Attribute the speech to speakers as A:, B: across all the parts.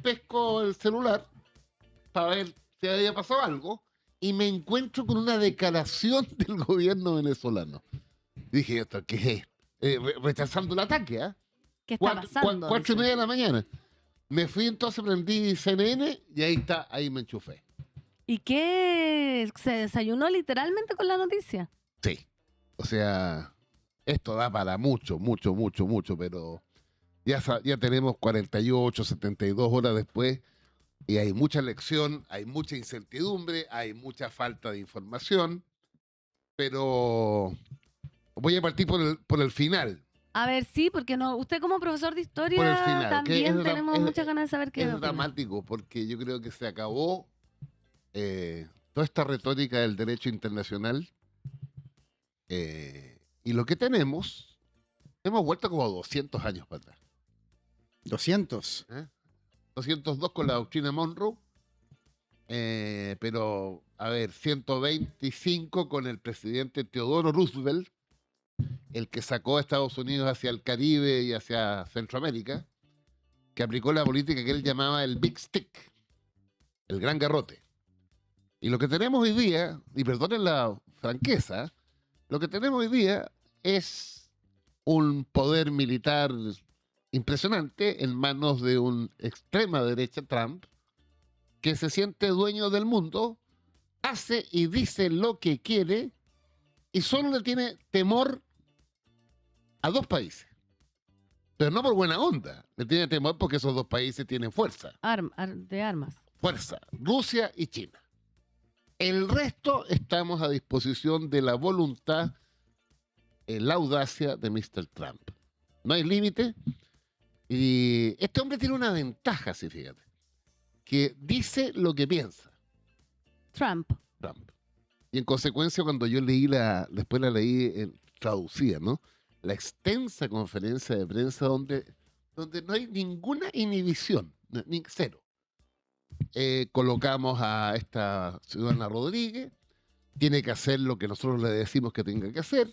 A: pesco el celular para ver si había pasado algo y me encuentro con una declaración del gobierno venezolano. Dije, ¿esto qué es? Rechazando el ataque, ¿ah?
B: ¿Qué está pasando?
A: 4:30 de la mañana. Me fui entonces, prendí CNN y ahí está, ahí me enchufé.
B: ¿Y qué? ¿Se desayunó literalmente con la noticia?
A: Sí. O sea, esto da para mucho, mucho, mucho, mucho, pero ya tenemos 48, 72 horas después y hay mucha lección, hay mucha incertidumbre, hay mucha falta de información, pero voy a partir por el final.
B: A ver, sí, porque no. Usted como profesor de
A: Por el
B: historia
A: final, que
B: también tenemos muchas ganas de saber qué
A: es
B: opina.
A: dramático porque yo creo que se acabó toda esta retórica del derecho internacional y lo que tenemos, hemos vuelto como 200 años para atrás.
C: 200.
A: 202 con la doctrina Monroe, pero, a ver, 125 con el presidente Teodoro Roosevelt, el que sacó a Estados Unidos hacia el Caribe y hacia Centroamérica, que aplicó la política que él llamaba el Big Stick, el gran garrote. Y lo que tenemos hoy día, y perdonen la franqueza, lo que tenemos hoy día es un poder militar impresionante en manos de un extrema derecha, Trump, que se siente dueño del mundo, hace y dice lo que quiere y solo le tiene temor a dos países. Pero no por buena onda, le tiene temor porque esos dos países tienen fuerza.
B: De armas.
A: Fuerza, Rusia y China. El resto estamos a disposición de la voluntad, la audacia de Mr. Trump. No hay límite. Y este hombre tiene una ventaja, sí, fíjate, que dice lo que piensa.
B: Trump.
A: Y en consecuencia, cuando yo después la leí traducida, ¿no? La extensa conferencia de prensa donde no hay ninguna inhibición, cero. Colocamos a esta ciudadana Rodríguez, tiene que hacer lo que nosotros le decimos que tenga que hacer.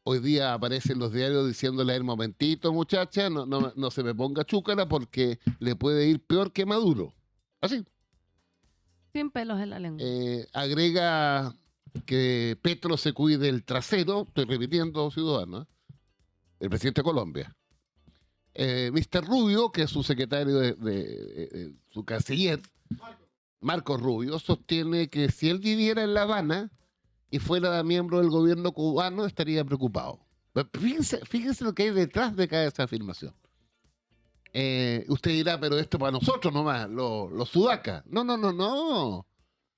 A: Hoy día aparecen los diarios diciéndole el momentito, muchacha, no se me ponga chúcara porque le puede ir peor que Maduro. Así.
B: Sin pelos en la lengua.
A: Agrega que Petro se cuide el trasero, estoy repitiendo, ciudadano, el presidente de Colombia. Mr. Rubio, que es su secretario su canciller, Marcos Rubio, sostiene que si él viviera en La Habana y fuera miembro del gobierno cubano, estaría preocupado. Fíjense lo que hay detrás de cada esa afirmación. Usted dirá, pero esto para nosotros nomás, los sudacas. No.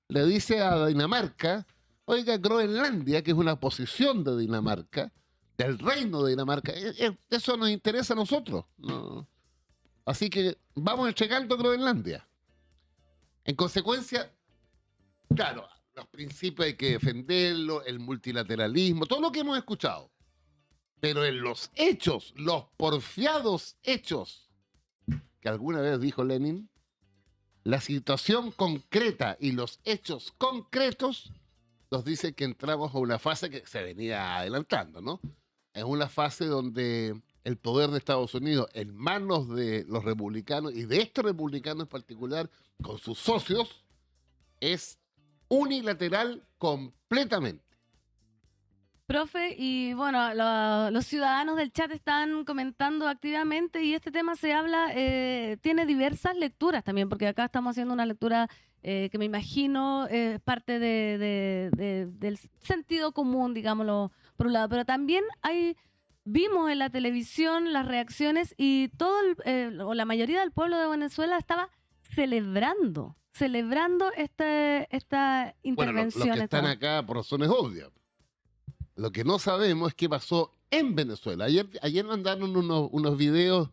A: Le dice a Dinamarca, oiga, Groenlandia, que es una posición de Dinamarca, del reino de Dinamarca, eso nos interesa a nosotros. No. Así que vamos entregando Groenlandia. En consecuencia, claro, los principios hay que defenderlos, el multilateralismo, todo lo que hemos escuchado. Pero en los hechos, los porfiados hechos, que alguna vez dijo Lenin, la situación concreta y los hechos concretos nos dice que entramos a una fase que se venía adelantando, ¿no? Es una fase donde el poder de Estados Unidos en manos de los republicanos y de este republicano en particular, con sus socios, es unilateral completamente.
B: Profe, y bueno, los ciudadanos del chat están comentando activamente y este tema se habla, tiene diversas lecturas también, porque acá estamos haciendo una lectura que me imagino es parte del sentido común, digámoslo por un lado, pero también vimos en la televisión las reacciones y o la mayoría del pueblo de Venezuela estaba celebrando esta intervención.
A: Bueno, los que están acá por razones obvias. Lo que no sabemos es qué pasó en Venezuela. Ayer mandaron unos videos,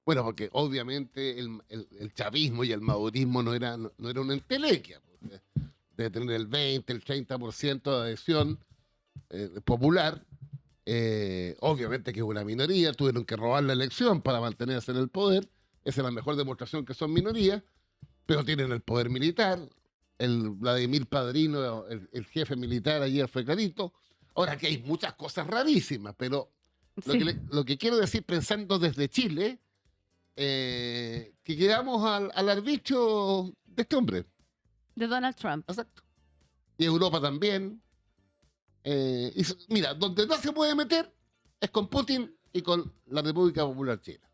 A: bueno, porque obviamente el chavismo y el madurismo no era una entelequia. Debe tener el 20, el 30% de adhesión popular. Obviamente que es una minoría, tuvieron que robar la elección para mantenerse en el poder. Esa es la mejor demostración que son minorías, pero tienen el poder militar. El Vladimir Padrino, el jefe militar ayer fue clarito. Ahora que hay muchas cosas rarísimas, pero
B: Sí.
A: lo que quiero decir pensando desde Chile que quedamos al arbitrio de este hombre.
B: De Donald Trump.
A: Exacto. Y Europa también. Mira, donde no se puede meter es con Putin y con la República Popular China.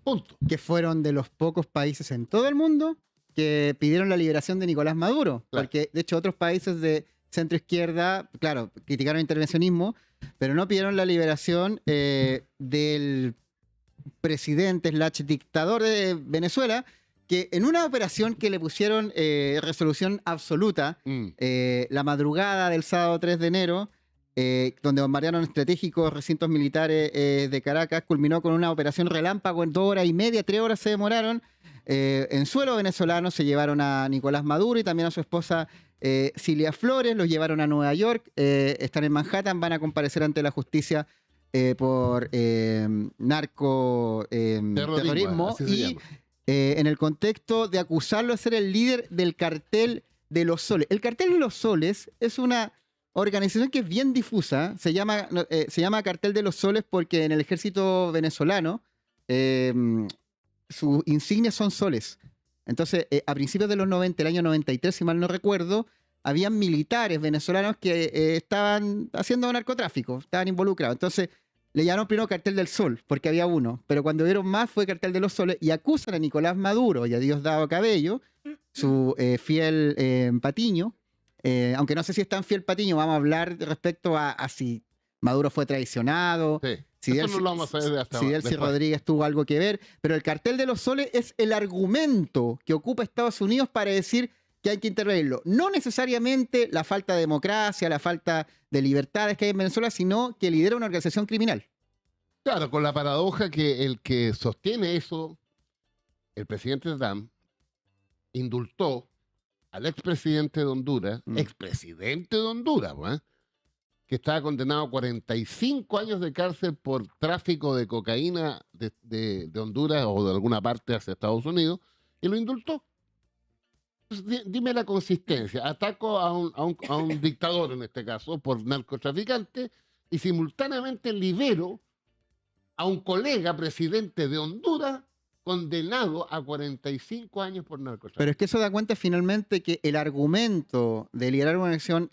A: Punto.
C: Que fueron de los pocos países en todo el mundo que pidieron la liberación de Nicolás Maduro.
A: Claro.
C: Porque, de hecho, otros países de centro izquierda, claro, criticaron el intervencionismo, pero no pidieron la liberación del presidente / dictador de Venezuela, que en una operación que le pusieron resolución absoluta, la madrugada del sábado 3 de enero, donde bombardearon estratégicos recintos militares de Caracas, culminó con una operación relámpago en 2 horas y media, 3 horas se demoraron. En suelo venezolano se llevaron a Nicolás Maduro y también a su esposa Cilia Flores, los llevaron a Nueva York, están en Manhattan, van a comparecer ante la justicia por narcoterrorismo
A: así se
C: y
A: llama.
C: en el contexto de acusarlo de ser el líder del cartel de los soles. El cartel de los soles es una organización que es bien difusa, se llama cartel de los soles porque en el ejército venezolano sus insignias son soles. Entonces, a principios de los 90, el año 93, si mal no recuerdo, habían militares venezolanos que estaban haciendo narcotráfico, estaban involucrados. Entonces, le llamaron primero cartel del sol, porque había uno. Pero cuando vieron más, fue cartel de los soles y acusan a Nicolás Maduro y a Diosdado Cabello, su fiel Patiño. Aunque no sé si es tan fiel Patiño, vamos a hablar respecto a si Maduro fue traicionado.
A: Sí.
C: Si
A: Eso no lo vamos a saber hasta
C: Delcy
A: después.
C: Rodríguez tuvo algo que ver, pero el cartel de los soles es el argumento que ocupa Estados Unidos para decir que hay que intervenirlo. No necesariamente la falta de democracia, la falta de libertades que hay en Venezuela, sino que lidera una organización criminal.
A: Claro, con la paradoja que el que sostiene eso, el presidente Trump, indultó al expresidente de Honduras, ¿eh? Que estaba condenado a 45 años de cárcel por tráfico de cocaína de Honduras o de alguna parte hacia Estados Unidos, y lo indultó. Entonces, dime la consistencia. Ataco a un dictador, en este caso, por narcotraficante, y simultáneamente libero a un colega presidente de Honduras condenado a 45 años por narcotráfico.
C: Pero es que eso da cuenta finalmente que el argumento de liderar una acción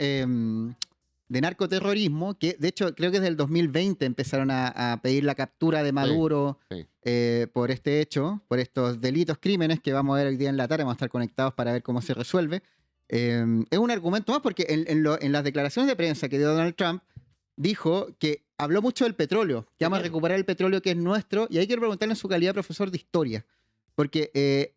C: de narcoterrorismo, que de hecho creo que desde el 2020 empezaron a pedir la captura de Maduro
A: sí.
C: Por este hecho, por estos delitos, crímenes que vamos a ver hoy día en la tarde, vamos a estar conectados para ver cómo se resuelve. Es un argumento más porque en las declaraciones de prensa que dio Donald Trump, dijo que habló mucho del petróleo, que vamos a recuperar el petróleo que es nuestro, y ahí quiero preguntarle en su calidad de profesor de historia, porque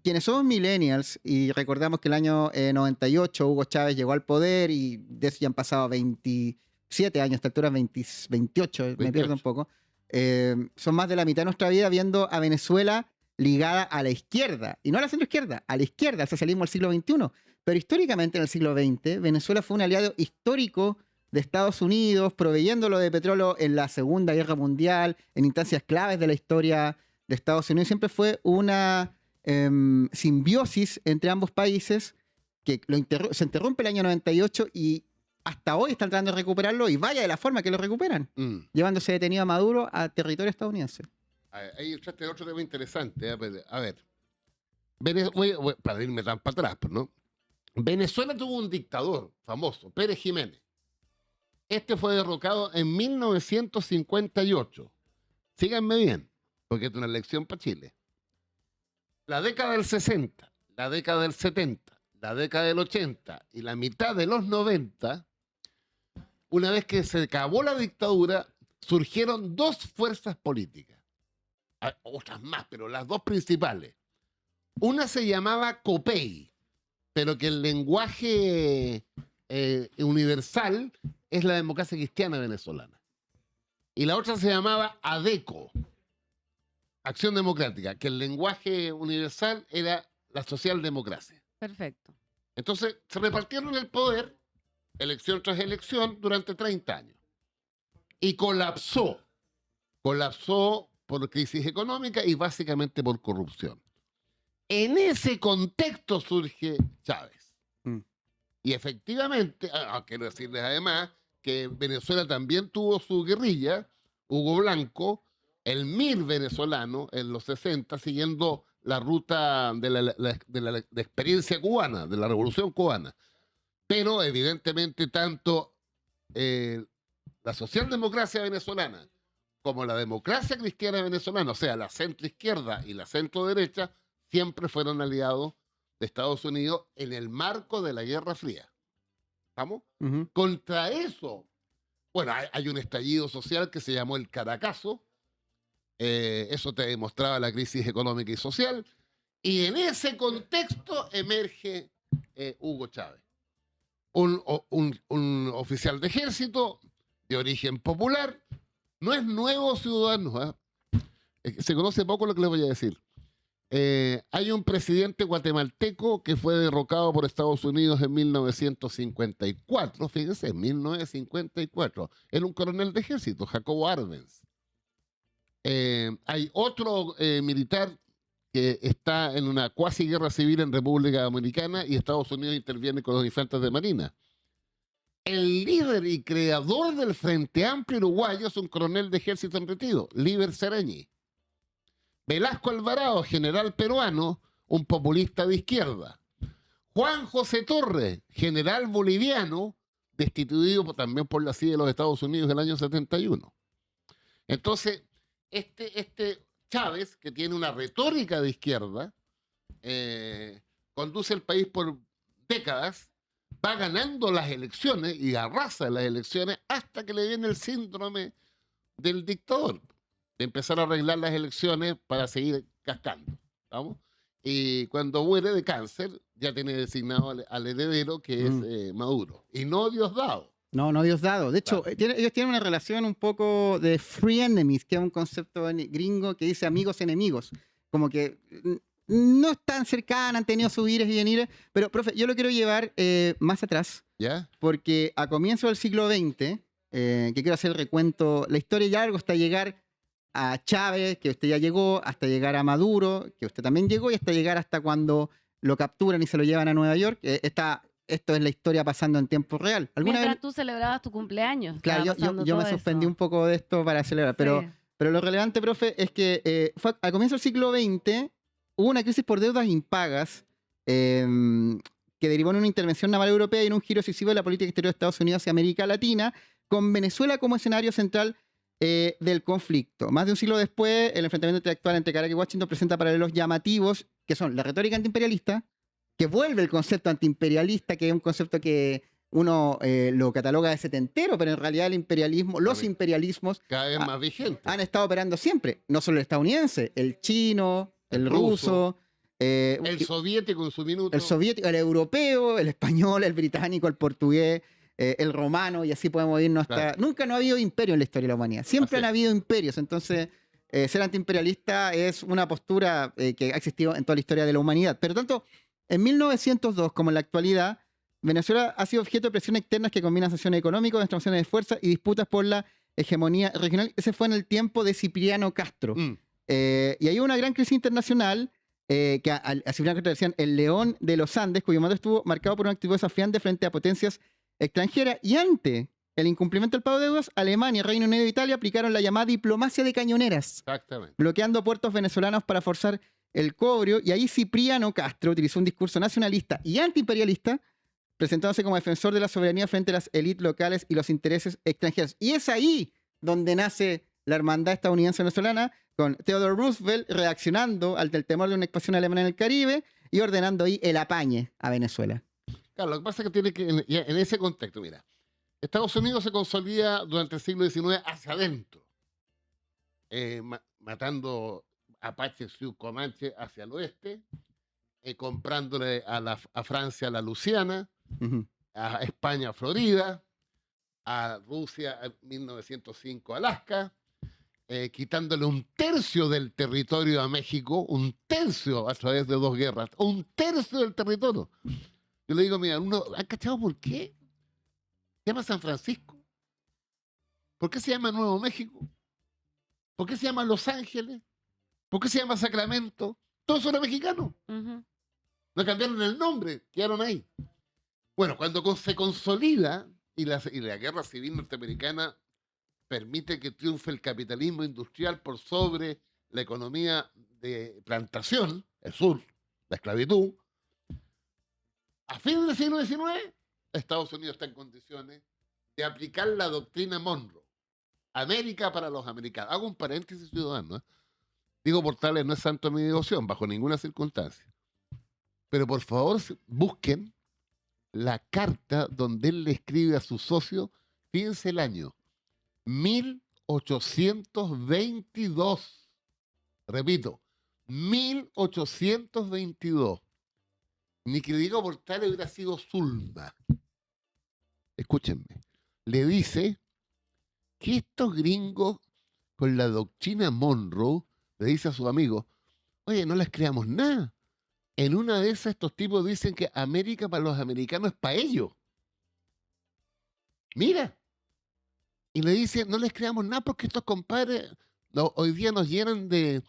C: quienes somos millennials y recordamos que el año 98 Hugo Chávez llegó al poder y de eso ya han pasado 27 años, a esta altura 28, me pierdo un poco, son más de la mitad de nuestra vida viendo a Venezuela ligada a la izquierda, y no a la centroizquierda, a la izquierda, al socialismo del siglo XXI, pero históricamente en el siglo XX Venezuela fue un aliado histórico de Estados Unidos, proveyéndolo de petróleo en la Segunda Guerra Mundial, en instancias claves de la historia de Estados Unidos. Siempre fue una simbiosis entre ambos países que se interrumpe el año 98 y hasta hoy están tratando de recuperarlo y vaya de la forma que lo recuperan, llevándose detenido a Maduro a territorio estadounidense.
A: Ahí entraste en otro tema interesante. A ver, para irme tan para atrás, ¿no? Venezuela tuvo un dictador famoso, Pérez Jiménez. Este fue derrocado en 1958. Síganme bien, porque es una elección para Chile. La década del 60, la década del 70, la década del 80 y la mitad de los 90, una vez que se acabó la dictadura, surgieron dos fuerzas políticas. Otras más, pero las dos principales. Una se llamaba COPEI, pero que el lenguaje universal es la democracia cristiana venezolana. Y la otra se llamaba ADECO, Acción Democrática, que el lenguaje universal era la socialdemocracia.
B: Perfecto.
A: Entonces se repartieron el poder, elección tras elección, durante 30 años. Y colapsó. Colapsó por crisis económica y básicamente por corrupción. En ese contexto surge Chávez. Y efectivamente, quiero decirles además que Venezuela también tuvo su guerrilla, Hugo Blanco, el MIR venezolano en los 60, siguiendo la ruta de la experiencia cubana, de la revolución cubana. Pero evidentemente tanto la socialdemocracia venezolana como la democracia cristiana venezolana, o sea, la centroizquierda y la centroderecha, siempre fueron aliados de Estados Unidos en el marco de la Guerra Fría. ¿Estamos?
C: Ujú.
A: Contra eso, bueno, hay un estallido social que se llamó el Caracazo. Eso te demostraba la crisis económica y social. Y en ese contexto emerge Hugo Chávez, un oficial de ejército de origen popular. No es nuevo, ciudadano. Se conoce poco lo que les voy a decir. Hay un presidente guatemalteco que fue derrocado por Estados Unidos en 1954. Fíjense, en 1954. Era un coronel de ejército, Jacobo Arbenz. Hay otro militar que está en una cuasi guerra civil en República Dominicana y Estados Unidos interviene con los infantes de Marina. El líder y creador del Frente Amplio Uruguayo es un coronel de ejército en retiro, Líber Sereñi. Velasco Alvarado, general peruano, un populista de izquierda. Juan José Torres, general boliviano, destituido también por la CIA de los Estados Unidos en el año 71. Entonces, este Chávez, que tiene una retórica de izquierda, conduce el país por décadas, va ganando las elecciones y arrasa las elecciones hasta que le viene el síndrome del dictador, de empezar a arreglar las elecciones para seguir cascando. ¿Vamos? Y cuando muere de cáncer, ya tiene designado al heredero, que es Maduro. Y no Diosdado.
C: No, Diosdado. De hecho,
A: Claro.
C: ellos tienen una relación un poco de free enemies, que es un concepto gringo que dice amigos enemigos. Como que no están cercanas, han tenido sus ires y venires. Pero, profe, yo lo quiero llevar más atrás,
A: ¿Ya?
C: porque a comienzos del siglo XX, que quiero hacer el recuento, la historia ya algo hasta llegar a Chávez, que usted ya llegó, hasta llegar a Maduro, que usted también llegó, y hasta llegar hasta cuando lo capturan y se lo llevan a Nueva York. Esto es la historia pasando en tiempo real.
B: Mientras tú celebrabas tu cumpleaños.
C: Claro,
B: estaba pasando
C: yo me
B: todo
C: suspendí
B: eso.
C: un poco de esto para celebrar,
B: Sí.
C: pero lo relevante, profe, es que al comienzo del siglo XX hubo una crisis por deudas impagas que derivó en una intervención naval europea y en un giro decisivo de la política exterior de Estados Unidos hacia América Latina, con Venezuela como escenario central del conflicto. Más de un siglo después, el enfrentamiento intelectual entre Caracas y Washington presenta paralelos llamativos, que son la retórica antiimperialista, que vuelve el concepto antiimperialista, que es un concepto que uno lo cataloga de setentero, pero en realidad el imperialismo, los imperialismos
A: Cada vez más vigente.
C: han estado operando siempre. No solo el estadounidense, el chino, el
A: El
C: ruso,
A: El soviético en su minuto.
C: el soviético, el europeo, el español, el británico, el portugués, el romano, y así podemos irnos hasta...
A: Claro.
C: Nunca no ha habido imperio en la historia de la humanidad. Siempre
A: Así
C: han
A: es.
C: habido imperios. Entonces, ser antiimperialista es una postura que ha existido en toda la historia de la humanidad. Pero tanto en 1902 como en la actualidad, Venezuela ha sido objeto de presiones externas que combinan sanciones económicas, demostraciones de fuerza y disputas por la hegemonía regional. Ese fue en el tiempo de Cipriano Castro. Y hay una gran crisis internacional que a Cipriano Castro le decían el león de los Andes, cuyo mando estuvo marcado por una actitud desafiante frente a potencias extranjeras. Y ante el incumplimiento del pago de deudas, Alemania, Reino Unido e Italia aplicaron la llamada diplomacia de cañoneras,
A: Exactamente.
C: bloqueando puertos venezolanos para forzar el cobro. Y ahí Cipriano Castro utilizó un discurso nacionalista y antiimperialista, presentándose como defensor de la soberanía frente a las élites locales y los intereses extranjeros. Y es ahí donde nace la hermandad estadounidense-venezolana, con Theodore Roosevelt reaccionando al temor de una expansión alemana en el Caribe y ordenando ahí el apañe a Venezuela.
A: Claro, lo que pasa es que tiene que, en ese contexto, mira, Estados Unidos se consolida durante el siglo XIX hacia adentro, matando apaches, sioux, comanches hacia el oeste, comprándole a Francia la Luisiana,
C: Ujú.
A: a España Florida, a Rusia en 1905 Alaska, quitándole un tercio del territorio a México, un tercio a través de 2 guerras, un tercio del territorio. Yo le digo, mira, ¿han cachado por qué se llama San Francisco? ¿Por qué se llama Nuevo México? ¿Por qué se llama Los Ángeles? ¿Por qué se llama Sacramento? Todos son mexicanos.
B: Ujú.
A: No cambiaron el nombre, quedaron ahí. Bueno, cuando se consolida y la guerra civil norteamericana permite que triunfe el capitalismo industrial por sobre la economía de plantación, el sur, la esclavitud. A fines del siglo XIX, Estados Unidos está en condiciones de aplicar la doctrina Monroe. América para los americanos. Hago un paréntesis, ciudadano. Digo, Portales no es santo de mi devoción, bajo ninguna circunstancia. Pero por favor, busquen la carta donde él le escribe a su socio, fíjense el año, 1822. Repito, 1822. Ni que Diego Portales hubiera sido Zulma. Escúchenme. Le dice que estos gringos, con la doctrina Monroe, le dice a sus amigos, oye, no les creamos nada. En una de esas, estos tipos dicen que América para los americanos es para ellos. Mira. Y le dice, no les creamos nada porque estos compadres hoy día nos llenan de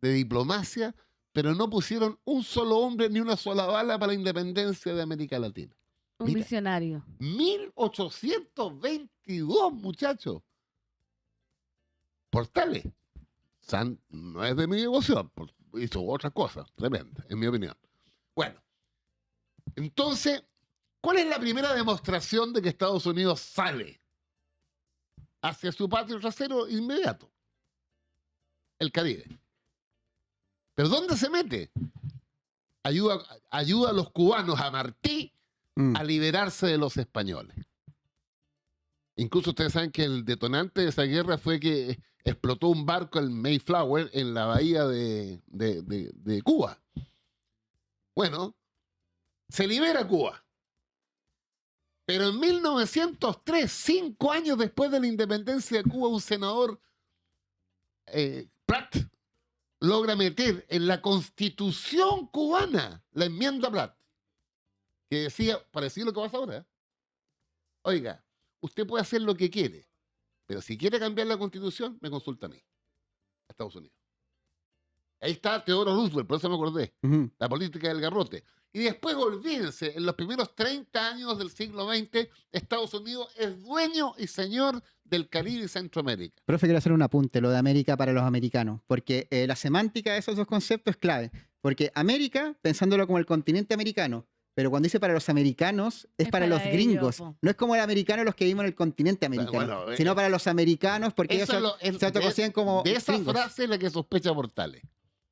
A: diplomacia, pero no pusieron un solo hombre ni una sola bala para la independencia de América Latina.
B: Un
A: Mira,
B: visionario.
A: 1822, muchachos. Portales. No es de mi devoción, hizo otras cosas tremendas, en mi opinión. Bueno, entonces, ¿cuál es la primera demostración de que Estados Unidos sale hacia su patio trasero inmediato? El Caribe. ¿Pero dónde se mete? Ayuda a los cubanos, a Martí, a liberarse de los españoles. Incluso ustedes saben que el detonante de esa guerra fue que explotó un barco, el Mayflower, en la bahía de Cuba. Bueno, se libera Cuba. Pero en 1903, 5 años después de la independencia de Cuba, un senador, Platt, logra meter en la Constitución cubana la enmienda Platt, que decía, parecido a lo que pasa ahora, oiga, usted puede hacer lo que quiere, pero si quiere cambiar la Constitución, me consulta a mí, a Estados Unidos. Ahí está Theodore Roosevelt, por eso me acordé, la política del garrote. Y después, olvídense, en los primeros 30 años del siglo XX, Estados Unidos es dueño y señor del Caribe y Centroamérica.
C: Profe, quiero hacer un apunte, lo de América para los americanos, porque la semántica de esos dos conceptos es clave. Porque América, pensándolo como el continente americano, pero cuando dice para los americanos, es para los
B: ellos,
C: gringos.
B: po.
C: No es como el americano los que vivimos en el continente americano,
A: Bueno,
C: sino para los americanos, porque ellos se autoconsideran como
A: de esa
C: gringos.
A: frase es la que sospecha Portales.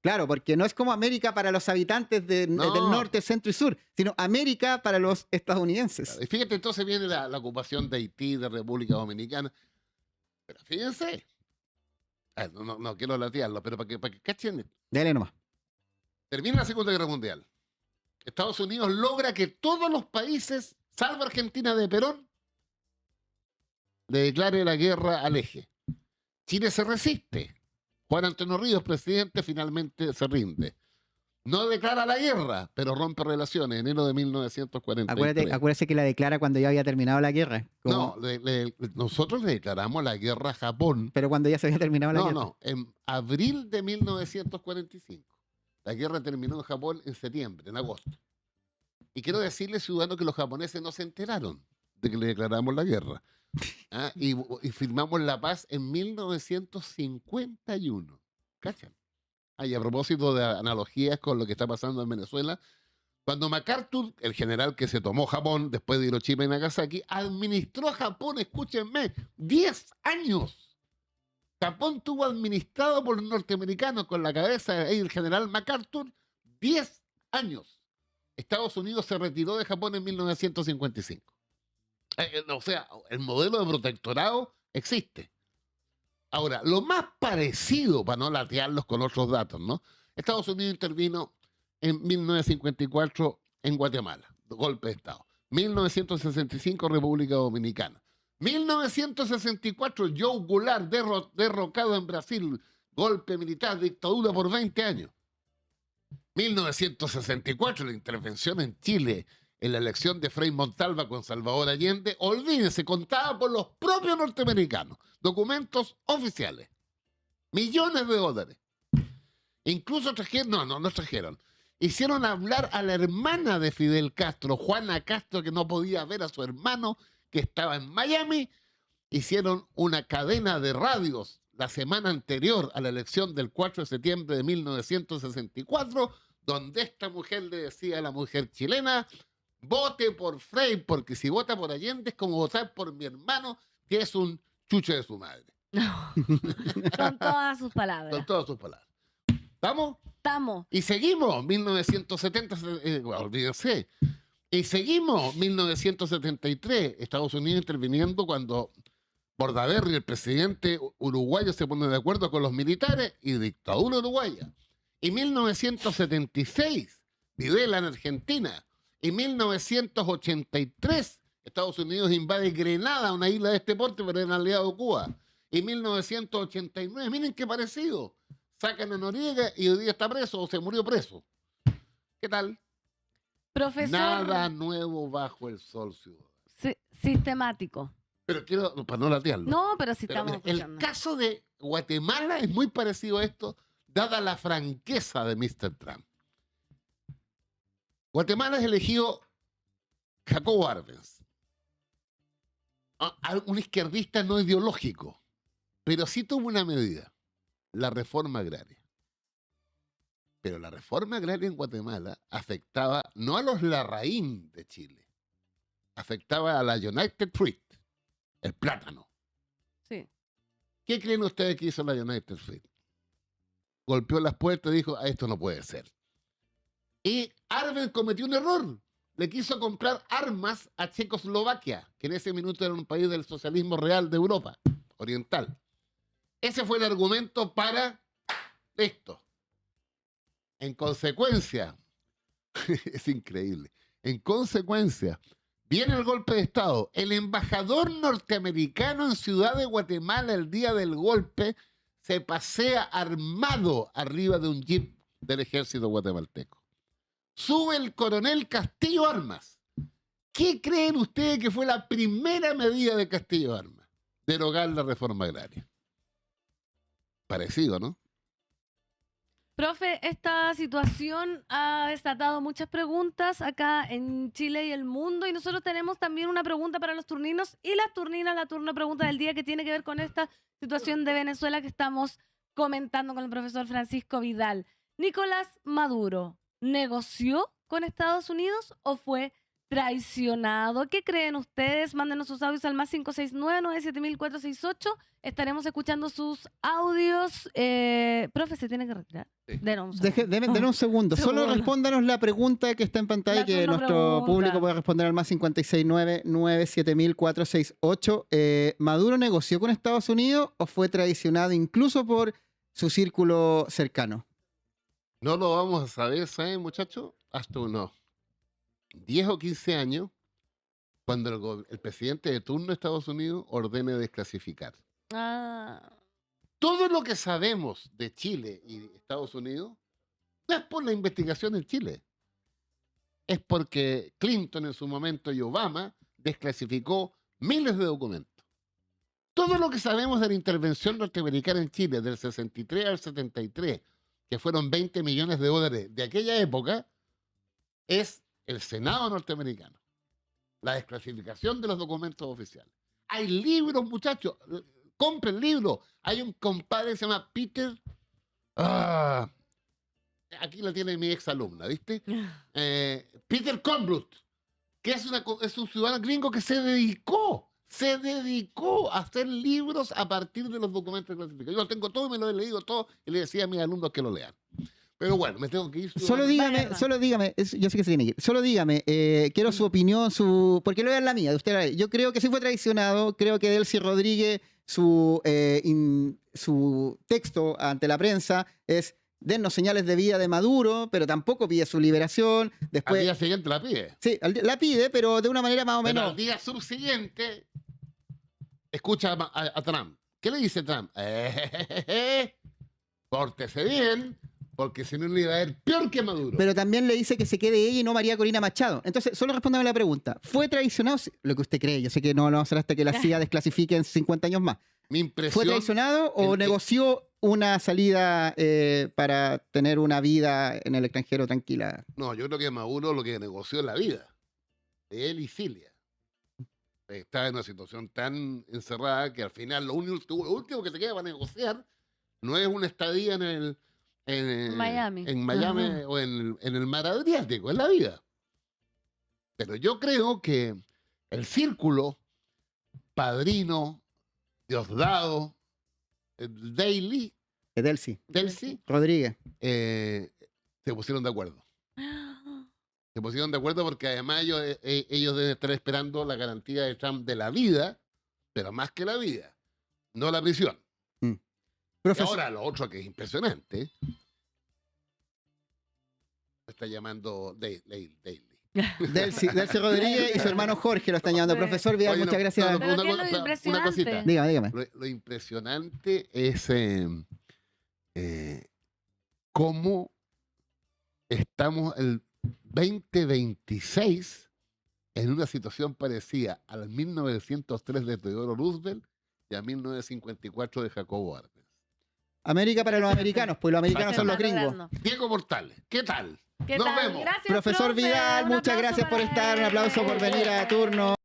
C: Claro, porque no es como América para los habitantes
A: No.
C: del norte, centro y sur, sino América para los estadounidenses.
A: Y fíjate, entonces viene la ocupación de Haití, de República Dominicana. Pero fíjense, no quiero latearlo, pero para que cachen,
C: Dale nomás.
A: termina la Segunda Guerra Mundial. Estados Unidos logra que todos los países, salvo Argentina de Perón, le declare la guerra al eje. Chile se resiste. Juan Antonio Ríos, presidente, finalmente se rinde. No declara la guerra, pero rompe relaciones en enero de 1943.
C: Acuérdate que la declara cuando ya había terminado la guerra.
A: No, nosotros le declaramos la guerra a Japón.
C: Pero cuando ya se había terminado la guerra.
A: No, en abril de 1945. La guerra terminó en Japón en septiembre, en agosto. Y quiero decirle, ciudadanos, que los japoneses no se enteraron de que le declaramos la guerra. Y firmamos la paz en 1951. ¿Cachan? Y a propósito de analogías con lo que está pasando en Venezuela, cuando MacArthur, el general que se tomó Japón después de Hiroshima y Nagasaki, administró a Japón, escúchenme, 10 años. Japón tuvo administrado por los norteamericanos con la cabeza del general MacArthur 10 años. Estados Unidos se retiró de Japón en 1955. O sea, el modelo de protectorado existe. Ahora, lo más parecido, para no latearlos con otros datos, ¿no? Estados Unidos intervino en 1954 en Guatemala, golpe de Estado. 1965, República Dominicana. 1964, Joe Goulart derrocado en Brasil, golpe militar, dictadura por 20 años. 1964, la intervención en Chile en la elección de Frei Montalva con Salvador Allende, olvídense, contada por los propios norteamericanos, documentos oficiales, millones de dólares. Incluso no trajeron. Hicieron hablar a la hermana de Fidel Castro, Juana Castro, que no podía ver a su hermano, que estaba en Miami, hicieron una cadena de radios la semana anterior a la elección del 4 de septiembre de 1964, donde esta mujer le decía a la mujer chilena: vote por Frei, porque si vota por Allende es como votar por mi hermano, que es un chucho de su madre.
B: Con todas sus palabras.
A: Con todas sus palabras. ¿Estamos?
B: Estamos.
A: Y seguimos, 1970, olvídense. Y seguimos, 1973, Estados Unidos interviniendo cuando Bordaberry, el presidente uruguayo, se pone de acuerdo con los militares y dictadura uruguaya. Y 1976, Videla en Argentina. Y 1983, Estados Unidos invade Grenada, una isla de este porte, pero era aliado de Cuba. Y 1989, miren qué parecido. Sacan a Noriega y hoy día está preso o se murió preso. ¿Qué tal?
B: Profesor.
A: Nada nuevo bajo el sol, ciudadano.
B: Sistemático.
A: Pero quiero, para no latearlo.
B: No, pero sí
A: Pero
B: estamos
A: mira, el
B: escuchando.
A: caso de Guatemala es muy parecido a esto, dada la franqueza de Mr. Trump. Guatemala es elegido Jacobo Arbenz, un izquierdista no ideológico, pero sí tuvo una medida: la reforma agraria. Pero la reforma agraria en Guatemala afectaba no a los Larraín de Chile, afectaba a la United Fruit, el plátano.
B: Sí.
A: ¿Qué creen ustedes que hizo la United Fruit? Golpeó las puertas y dijo: esto no puede ser. Y Arbenz cometió un error. Le quiso comprar armas a Checoslovaquia, que en ese minuto era un país del socialismo real de Europa oriental. Ese fue el argumento para esto. En consecuencia, es increíble, en consecuencia, viene el golpe de Estado. El embajador norteamericano en Ciudad de Guatemala el día del golpe se pasea armado arriba de un jeep del ejército guatemalteco. Sube el coronel Castillo Armas. ¿Qué creen ustedes que fue la primera medida de Castillo Armas? Derogar la reforma agraria. Parecido, ¿no?
B: Profe, esta situación ha desatado muchas preguntas acá en Chile y el mundo, y nosotros tenemos también una pregunta para los turninos y las turninas, la turno pregunta del día, que tiene que ver con esta situación de Venezuela que estamos comentando con el profesor Francisco Vidal. Nicolás Maduro, ¿negoció con Estados Unidos o fue traicionado? ¿Qué creen ustedes? Mándenos sus audios al más 569-97468. Estaremos escuchando sus audios. Profe, ¿se tiene que retirar?
A: Sí.
B: Denos un segundo.
C: Denos un segundo. Solo
B: Segundo.
C: respóndanos la pregunta que está en pantalla,
B: La
C: que
B: turno
C: nuestro
B: pregunta.
C: público puede responder al más 569-97468. ¿Maduro negoció con Estados Unidos o fue traicionado incluso por su círculo cercano?
A: No lo vamos a saber, ¿saben, muchachos? Hasta unos 10 o 15 años, cuando el presidente de turno de Estados Unidos ordene desclasificar.
B: Ah,
A: Todo lo que sabemos de Chile y Estados Unidos no es por la investigación en Chile. Es porque Clinton en su momento y Obama desclasificó miles de documentos. Todo lo que sabemos de la intervención norteamericana en Chile del 63 al 73, que fueron 20 millones de dólares de aquella época, es el Senado norteamericano. La desclasificación de los documentos oficiales. Hay libros, muchachos. Compren libros. Hay un compadre que se llama Peter. Aquí la tiene mi ex alumna, ¿viste? Peter Conbrook, que es un ciudadano gringo que se dedicó a hacer libros a partir de los documentos clasificados. Yo lo tengo todo y me lo he leído todo y le decía a mis alumnos que lo lean. Pero bueno, me tengo que ir.
C: Solo dígame, yo sé que se tiene que ir. Solo dígame, quiero su opinión, porque lo vean la mía, de usted. Yo creo que sí fue traicionado, creo que Delcy Rodríguez, su texto ante la prensa es: dennos señales de vida de Maduro, pero tampoco pide su liberación. Después,
A: Al día siguiente la pide.
C: sí, la pide, pero de una manera más o
A: Pero
C: menos.
A: al día subsiguiente escucha a Trump. ¿Qué le dice Trump? Pórtese bien, porque si no le iba a ir peor que Maduro.
C: Pero también le dice que se quede ella y no María Corina Machado. Entonces, solo respóndame la pregunta. ¿Fue traicionado? Lo que usted cree. Yo sé que no lo vamos a hacer hasta que la CIA desclasifique en 50 años más.
A: Mi impresión.
C: ¿Fue traicionado o
A: el-
C: negoció una salida para tener una vida en el extranjero tranquila?
A: No, yo creo que Maduro lo que negoció es la vida. De él y Cilia. está en una situación tan encerrada que al final lo último que te queda para negociar no es una estadía en
B: Miami.
A: en Miami
B: Ajá.
A: o en el mar Adriático, es la vida. Pero yo creo que el círculo, Padrino, Diosdado, Daily,
C: Delcy,
A: Delcy,
C: Rodríguez.
A: se pusieron de acuerdo. Se pusieron de acuerdo porque además ellos deben estar esperando la garantía de Trump de la vida, pero más que la vida, no la prisión. Y
C: Profesor,
A: ahora lo otro que es impresionante, me está llamando Daily.
C: Delcy Rodríguez y su hermano Jorge lo están llamando.
B: Sí.
C: Profesor Vidal,
A: Oye,
C: muchas
A: no,
C: gracias.
A: no,
B: Pero
A: una
B: ¿qué es
A: cosa-
B: lo
A: una
B: impresionante?
A: cosita.
C: Dígame.
A: Lo impresionante es cómo estamos el 2026 en una situación parecida al 1903 de Theodore Roosevelt y a 1954 de Jacobo Arbenz.
C: América para los americanos, pues los americanos
B: Se
C: son los
B: está
C: gringos.
B: logrando.
A: Diego Mortales, ¿qué tal?
B: ¿Qué
A: Nos
B: tal?
A: vemos.
B: Gracias,
C: Profesor
B: profe.
C: Vidal,
B: Un
C: muchas
B: aplauso
C: gracias por
B: para
C: estar. Un aplauso por
B: él.
C: venir a turno.